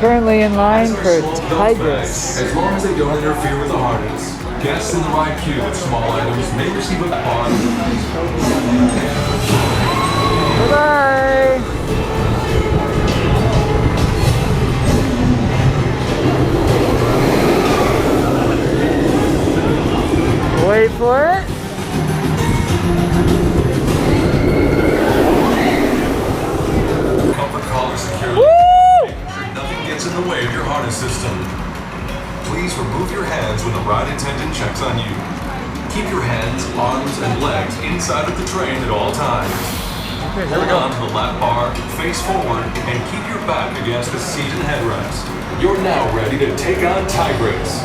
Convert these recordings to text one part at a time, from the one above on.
Currently in line for Tigris. As long as they don't interfere with the harness, guests in the ride queue with small items may receive a coupon. Bye-bye! Wait for it. Comfort collar security. Woo! Nothing gets in the way of your harness system. Please remove your hands when the ride attendant checks on you. Keep your hands, arms, and legs inside of the train at all times. Hold on to the lap bar, face forward, and keep your back against the seat and headrest. You're now ready to take on Tigris.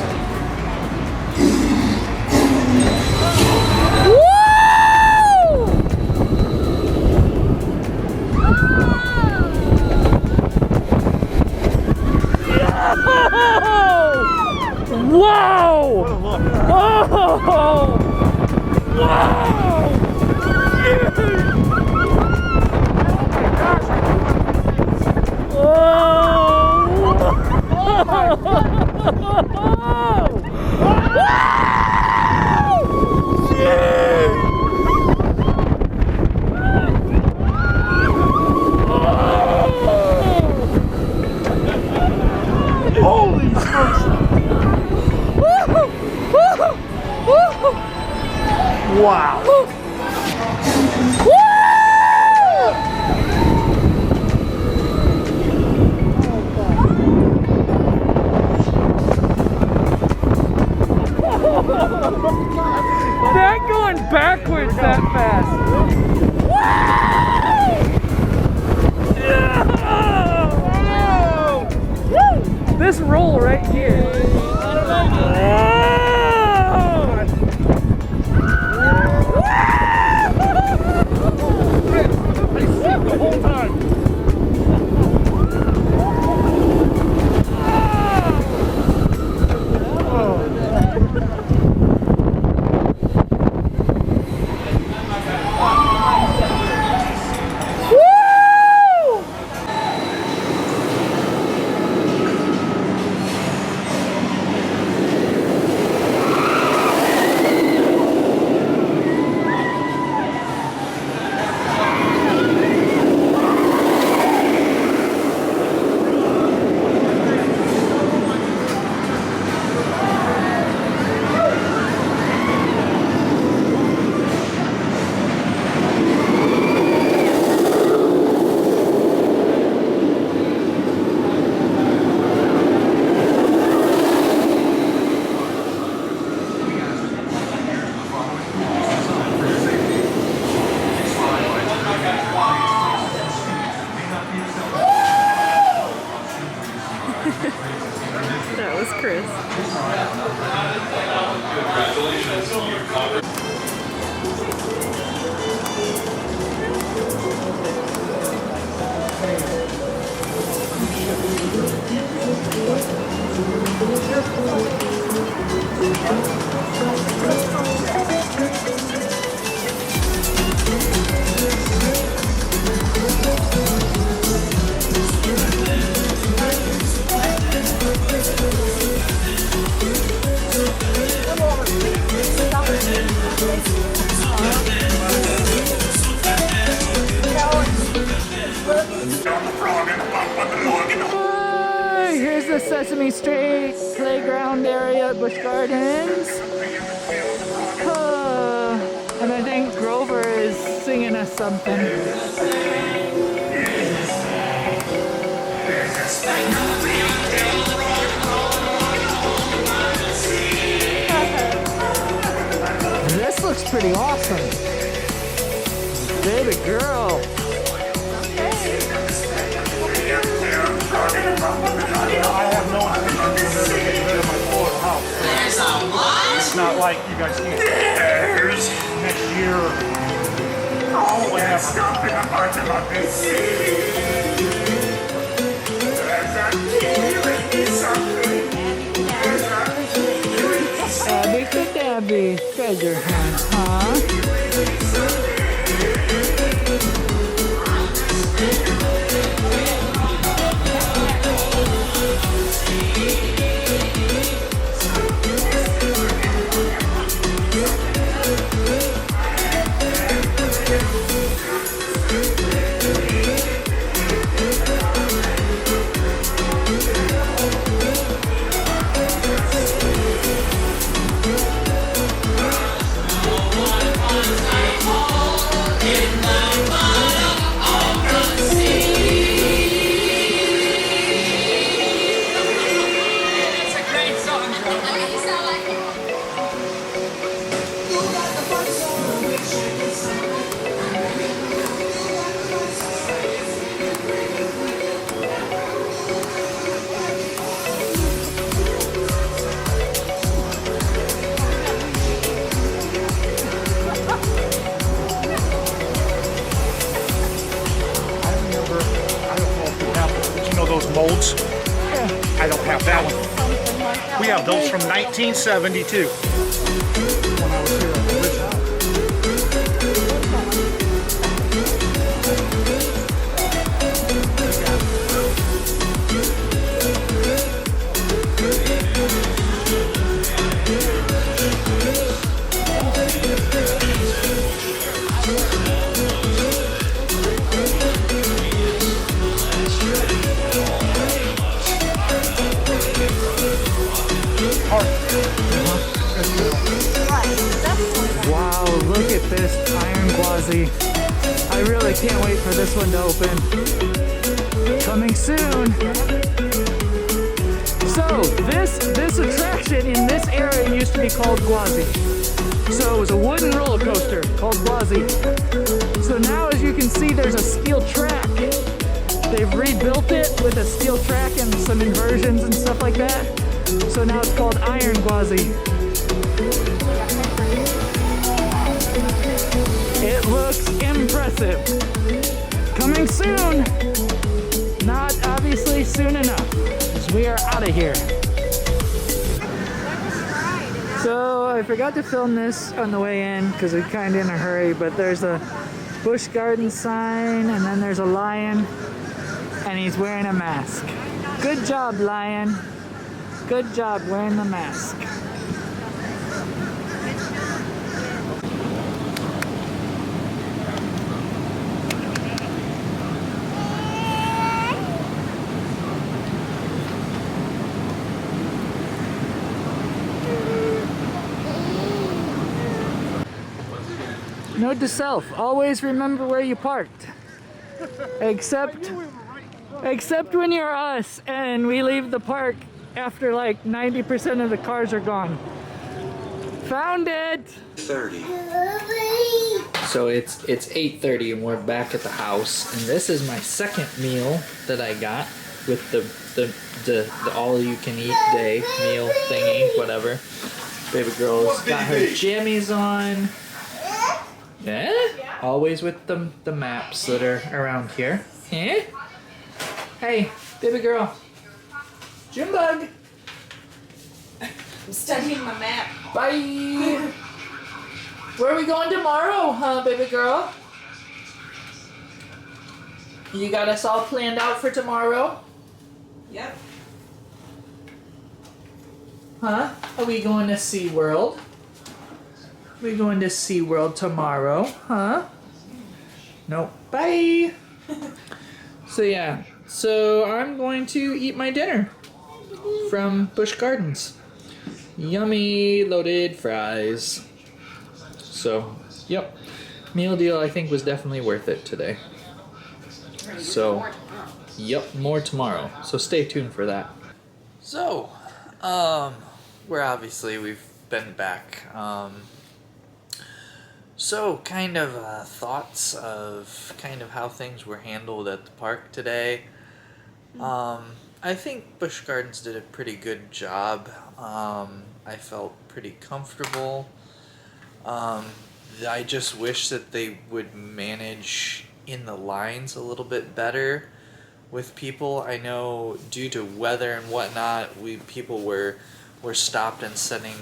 Wow! Oh! Wow! Holy smokes! Wow! That going backwards that fast! This roll right here. The whole time. That was Chris. Here's the Sesame Street playground area at Busch Gardens. And I think Grover is singing us something. This looks pretty awesome. Baby girl. I have no idea my floor house. There's a what? It's not like you guys can't. There's next year. Oh, whatever. Stop in the parking lot this city. There's a key something. Abby could Abby. Treasure hunt, huh? molds. I don't have that one. We have those from 1972. When I was here originally. Wow, look at this iron gauzy. I really can't wait for this one to open. Coming soon. So this attraction in this area used to be called Gwazi. So it was a wooden roller coaster called Gwazi. So now, as you can see, there's a steel track. They've rebuilt it with a steel track and some inversions and stuff like that. So now it's called Iron Gwazi. It looks impressive. Coming soon. Not obviously soon enough, because we are out of here. So I forgot to film this on the way in because we're kind of in a hurry, but there's a Busch Gardens sign and then there's a lion and he's wearing a mask. Good job, lion. Good job wearing the mask. Note to self, always remember where you parked. Except when you're us and we leave the park after like 90% of the cars are gone. Found it! 30. So it's 8:30 and we're back at the house, and this is my second meal that I got with the all you can eat day meal thingy, whatever. Baby girl's got her jammies on. Yeah? Always with the maps that are around here. Eh? Hey, baby girl. Jimbug. I'm studying my map. Bye. Where are we going tomorrow, huh, baby girl? You got us all planned out for tomorrow? Yep. Huh? Are we going to SeaWorld? We going to SeaWorld tomorrow, huh? Nope. Bye. So yeah. So I'm going to eat my dinner from Busch Gardens. Yummy loaded fries. So, yep. Meal deal I think was definitely worth it today. So, yep, more tomorrow. So stay tuned for that. So, we've been back. So, kind of thoughts of kind of how things were handled at the park today. I think Busch Gardens did a pretty good job. I felt pretty comfortable. I just wish that they would manage in the lines a little bit better with people. I know due to weather and whatnot, people were stopped and setting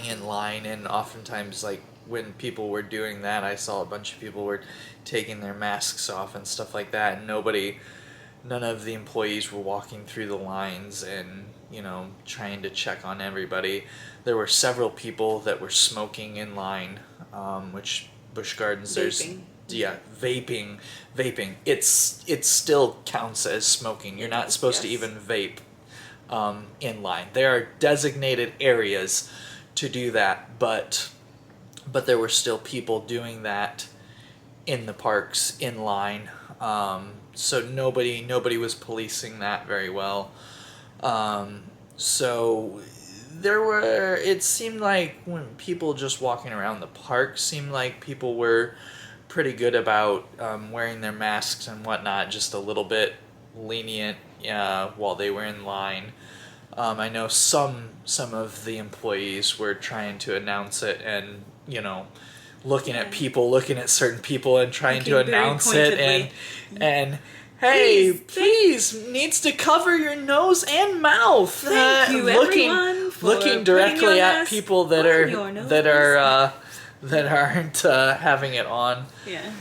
in line, and oftentimes, like, when people were doing that, I saw a bunch of people were taking their masks off and stuff like that, and none of the employees were walking through the lines and, trying to check on everybody. There were several people that were smoking in line, which Busch Gardens, Vaping. Vaping. It still counts as smoking. You're not supposed to even vape in line. There are designated areas to do that, but there were still people doing that in the parks in line. So nobody was policing that very well. So it seemed like when people just walking around the park seemed like people were pretty good about wearing their masks and whatnot, just a little bit lenient while they were in line. I know some of the employees were trying to announce it and, looking at certain people and trying to announce it and Hey, please, needs to cover your nose and mouth. Thank you, everyone, for looking putting directly your at mask people that on are your nose. that aren't having it on. Yeah.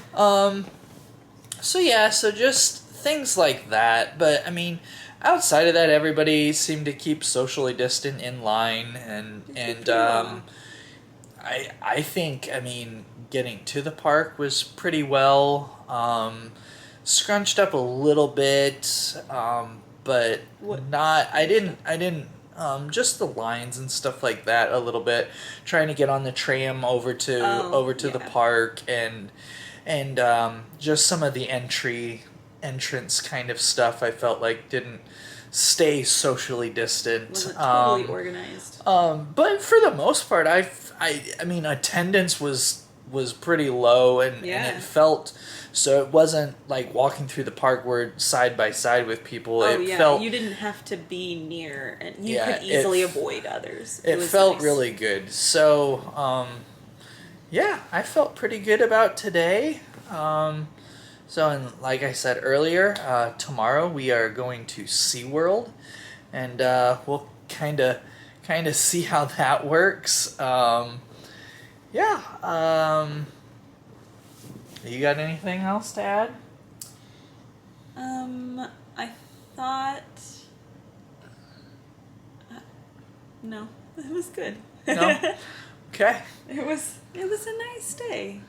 So just things like that. But I mean, outside of that, everybody seemed to keep socially distant in line, and I think, I mean, getting to the park was pretty well. Scrunched up a little bit, but not. I didn't. Just the lines and stuff like that a little bit. Trying to get on the tram over to the park, and just some of the entrance kind of stuff. I felt like didn't stay socially distant. Wasn't totally organized. But for the most part, I mean, attendance was pretty low, and it felt, so it wasn't like walking through the park where side by side with people. Felt, you didn't have to be near, and you could easily avoid others. It was felt nice. really good. So, I felt pretty good about today. And like I said earlier, tomorrow we are going to SeaWorld, and we'll kind of see how that works. You got anything else to add? I thought. No, it was good. No? Okay. It was a nice day.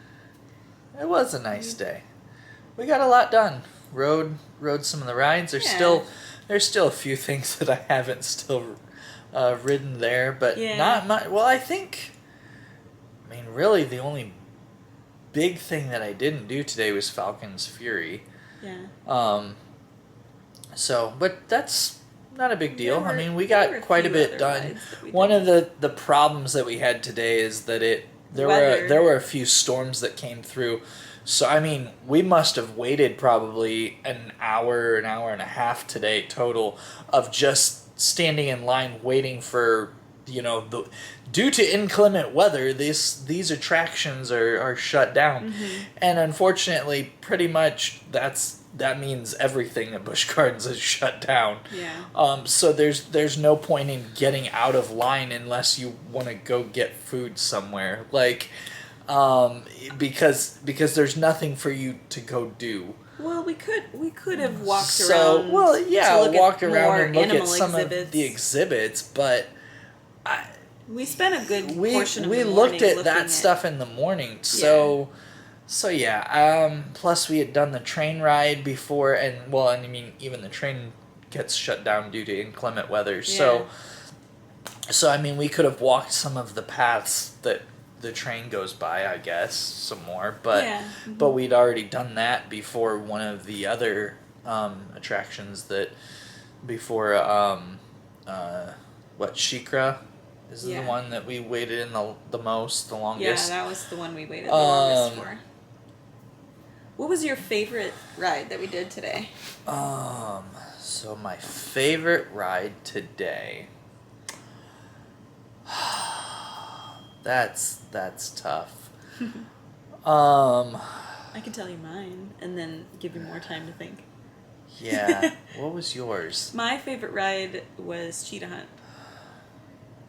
It was a nice day. We got a lot done. Rode some of the rides. There's still a few things that I haven't still ridden there, but not much. Well, I think, I mean, really the only big thing that I didn't do today was Falcon's Fury. Yeah. But that's not a big deal. I mean, we got quite a bit done. One of the problems that we had today is that there were a few storms that came through. So, I mean, we must have waited probably an hour and a half today total of just standing in line waiting for, due to inclement weather, these attractions are shut down. Mm-hmm. And unfortunately, pretty much that means everything at Busch Gardens is shut down. Yeah. So there's no point in getting out of line unless you want to go get food somewhere. Like, because there's nothing for you to go do. Well, we could have walked around. Walked around and look at animal some exhibits. of the exhibits, but we spent a good portion of the morning we looked at that at stuff in the morning. So plus we had done the train ride before, and I mean, even the train gets shut down due to inclement weather. Yeah. So I mean, we could have walked some of the paths that the train goes by, I guess, some more, but but we'd already done that before one of the other attractions before Shikra is the one that we waited in the longest. Yeah, that was the one we waited the longest for. What was your favorite ride that we did today? So my favorite ride today. That's tough. I can tell you mine and then give you more time to think. Yeah. What was yours? My favorite ride was Cheetah Hunt.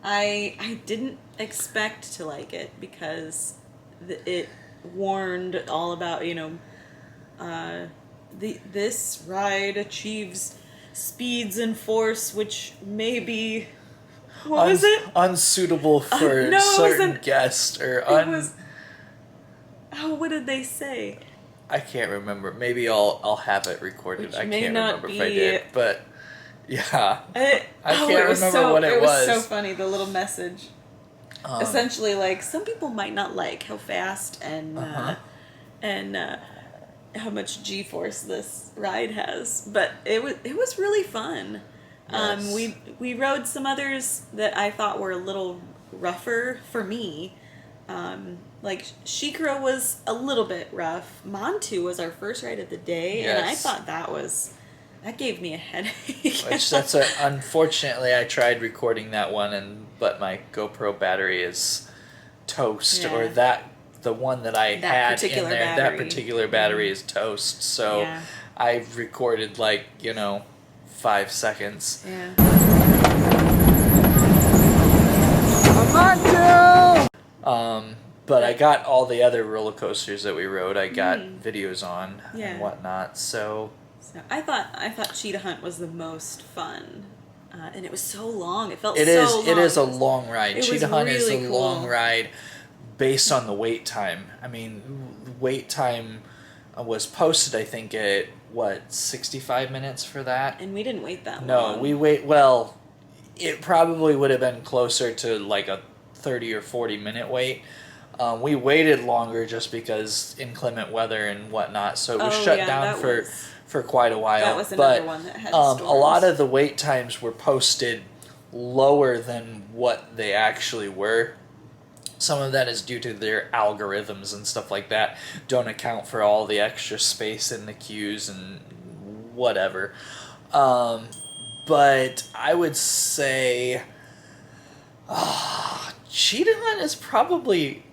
I didn't expect to like it because it warned all about, this ride achieves speeds and force which may be... What was it? Unsuitable for certain guests or what did they say? I can't remember. Maybe I'll have it recorded. I can't remember if I did, but yeah, I can't remember what it was. It was so funny. The little message, essentially, like some people might not like how fast and how much G-force this ride has, but it was really fun. Yes. We rode some others that I thought were a little rougher for me. Like Shikra was a little bit rough. Montu was our first ride of the day, and I thought that gave me a headache. Unfortunately, I tried recording that one, but my GoPro battery is toast, or the the one that I That had in particular there, that battery. particular battery is toast. So Yeah. I've recorded 5 seconds. Yeah. I'm not too. But I got all the other roller coasters that we rode. I got videos on Yeah. and whatnot. So So I thought Cheetah Hunt was the most fun, and it was so long. It felt it so is. long. It is a long ride. It was Cheetah Hunt is a really cool. long ride, based on the wait time. I mean, wait time was posted. I think at 65 minutes for that. And we didn't wait that No, long. we wait. Well, it probably would have been closer to like a 30 or 40-minute wait. We waited longer just because inclement weather and whatnot, so it was shut down for quite a while. That was another but, one that had a lot storms. of the wait times were posted lower than what they actually were. Some of that is due to their algorithms and stuff like that. Don't account for all the extra space in the queues and whatever. But I would say Cheetah Hunt is probably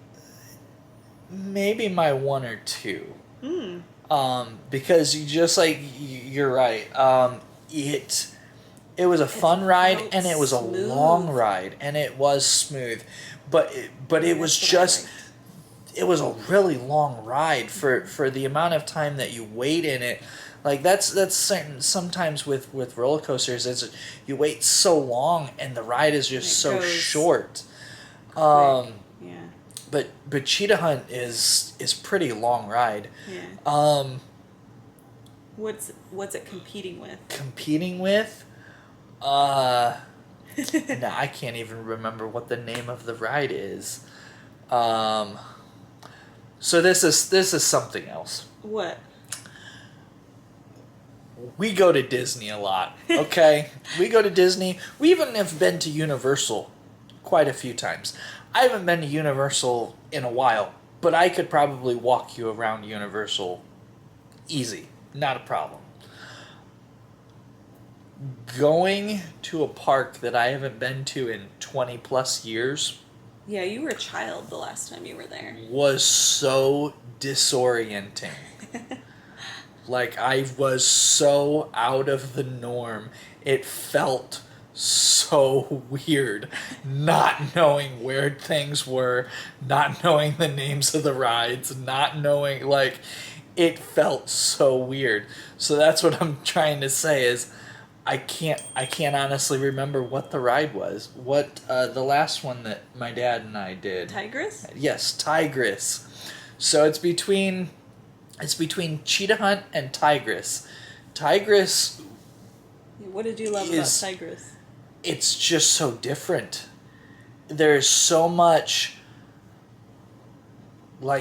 maybe my 1 or 2. Because you're right. It was a fun ride felt and it was a smooth. long ride and it was smooth, but it was That's what I just liked. it was a really long ride for the amount of time that you wait in it. Like that's certain. Sometimes with roller coasters, you wait so long and the ride is just so goes short. Yeah. But Cheetah Hunt is pretty long ride. Yeah. What's it competing with? Competing with, no, I can't even remember what the name of the ride is. So this is something else. What? We go to Disney a lot, okay? We go to Disney. We even have been to Universal quite a few times. I haven't been to Universal in a while, but I could probably walk you around Universal easy. Not a problem. Going to a park that I haven't been to in 20 plus years Yeah, you were a child the last time you were there. was so disorienting. Like, I was so out of the norm. It felt so weird not knowing where things were, not knowing the names of the rides, not knowing, it felt so weird. So that's what I'm trying to say is I can't honestly remember what the ride was. What the last one that my dad and I did. Tigris? Yes, Tigris. So it's between Cheetah Hunt and Tigris. Tigris, What did you love about Tigris? it's just so different. There's so much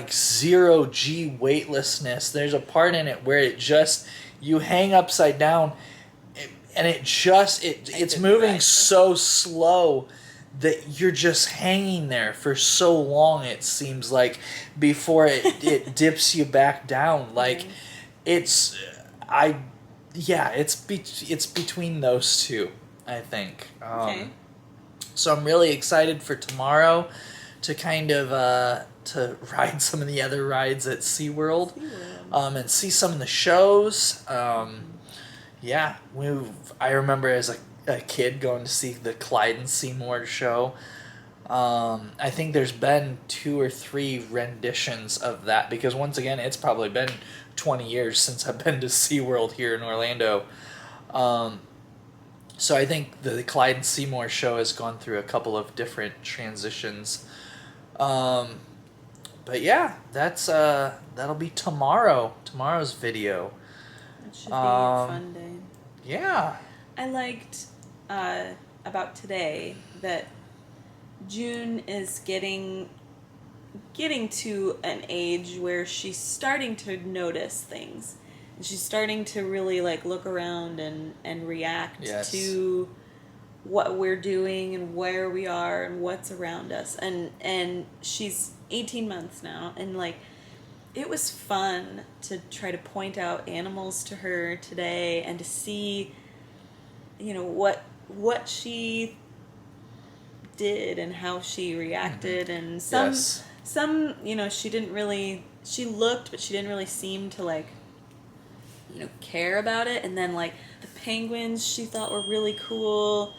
zero G weightlessness. There's a part in it where you hang upside down and it's moving so slow that you're just hanging there for so long, it seems like, before it dips you back down. It's between those two, I think. Okay. So I'm really excited for tomorrow to kind of to ride some of the other rides at SeaWorld, and see some of the shows. I remember as a kid going to see the Clyde and Seymour show. I think there's been 2 or 3 renditions of that because, once again, it's probably been 20 years since I've been to SeaWorld here in Orlando. So I think the Clyde and Seymour show has gone through a couple of different transitions. But yeah, that'll be tomorrow's video. It should be a fun day. Yeah. I liked about today that June is getting to an age where she's starting to notice things. And she's starting to really look around and react to what we're doing and where we are and what's around us. And she's 18 months now, and it was fun to try to point out animals to her today and to see what she did and how she reacted. And some, she didn't really, she looked, but she didn't really seem to like, care about it. And then like the penguins she thought were really cool.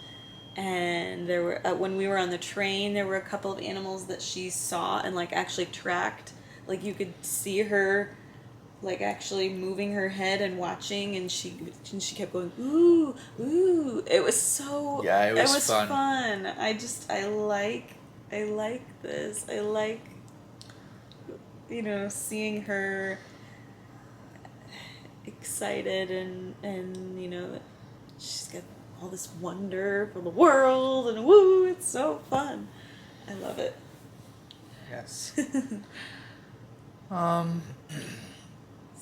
And there were, when we were on the train, there were a couple of animals that she saw and like actually tracked. Like you could see her like actually moving her head and watching, and she kept going, ooh, ooh. It was so, yeah, it was fun. I like this. I like, seeing her excited and that she's got all this wonder for the world, and woo, it's so fun. I love it. Yes.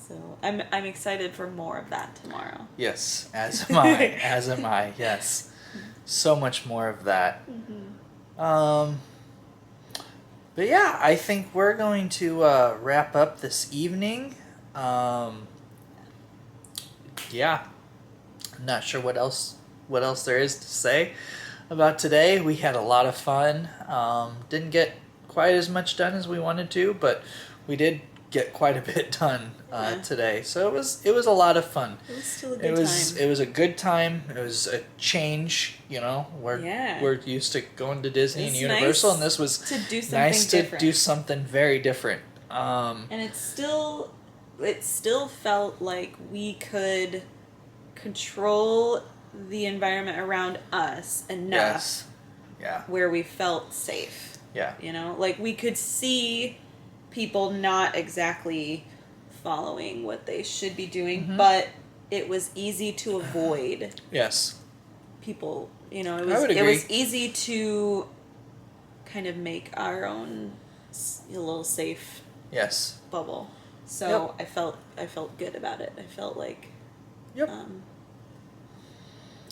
So I'm excited for more of that tomorrow. Yes, as am I. As am I. Yes, so much more of that. Mm-hmm. But yeah, I think we're going to wrap up this evening. Yeah, I'm not sure what else there is to say about today. We had a lot of fun. Didn't get quite as much done as we wanted to, but we did get quite a bit done today. So it was a lot of fun. It was still a good time. It was a good time. It was a change, we're used to going to Disney and Universal, nice and this was to do something nice different. to do something very different. And it still felt like we could control the environment around us enough where we felt safe. Yeah. Like we could see people not exactly following what they should be doing, but it was easy to avoid. Yes. People, it I would was agree. easy to kind of make our own little safe bubble. So I felt good about it. I felt like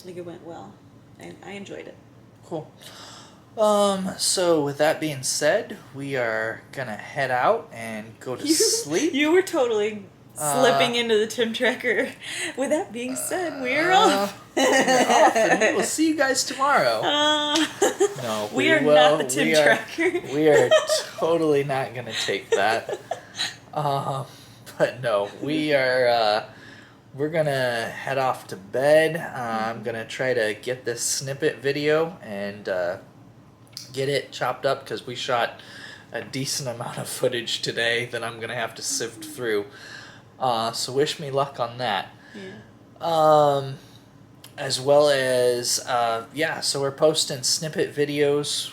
like it went well. I enjoyed it. Cool. So with that being said, we are gonna head out and go to sleep. You were totally slipping into the Tim Tracker. With that being said, we're off. And we'll see you guys tomorrow. No, we are not the Tim Tracker. We are totally not gonna take that. But no, we're gonna head off to bed. I'm gonna try to get this snippet video and get it chopped up, because we shot a decent amount of footage today that I'm gonna have to sift through. So wish me luck on that. Yeah. As well as so we're posting snippet videos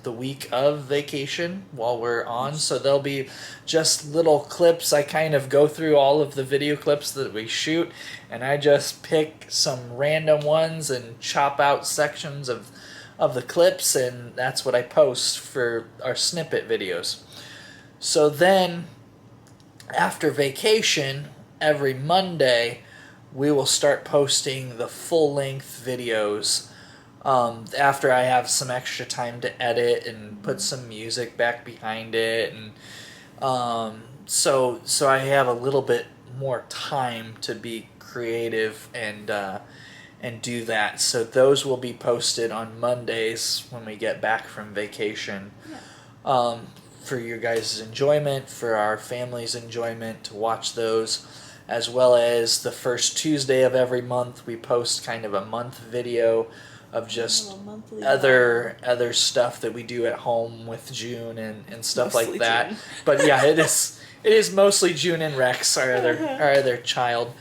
the week of vacation while we're on, so there'll be just little clips. I kind of go through all of the video clips that we shoot, and I just pick some random ones and chop out sections of the clips, and that's what I post for our snippet videos. So then after vacation, every Monday we will start posting the full-length videos after I have some extra time to edit and put some music back behind it, and so I have a little bit more time to be creative and do that. So those will be posted on Mondays when we get back from vacation, for your guys' enjoyment, for our family's enjoyment, to watch those. As well as the first Tuesday of every month, we post kind of a month video of just other stuff that we do at home with June and stuff Mostly like that. June. But yeah, it is mostly June and Rex, our other child.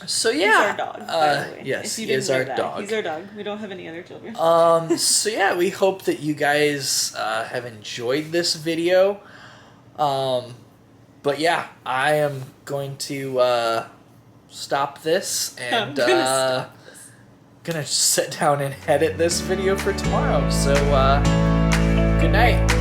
So yeah, he's our dog, by the way. Yes, If you he is didn't our know that. dog. He's our dog. We don't have any other children. So yeah, we hope that you guys have enjoyed this video. But yeah, I am going to stop this and gonna sit down and edit this video for tomorrow. So good night.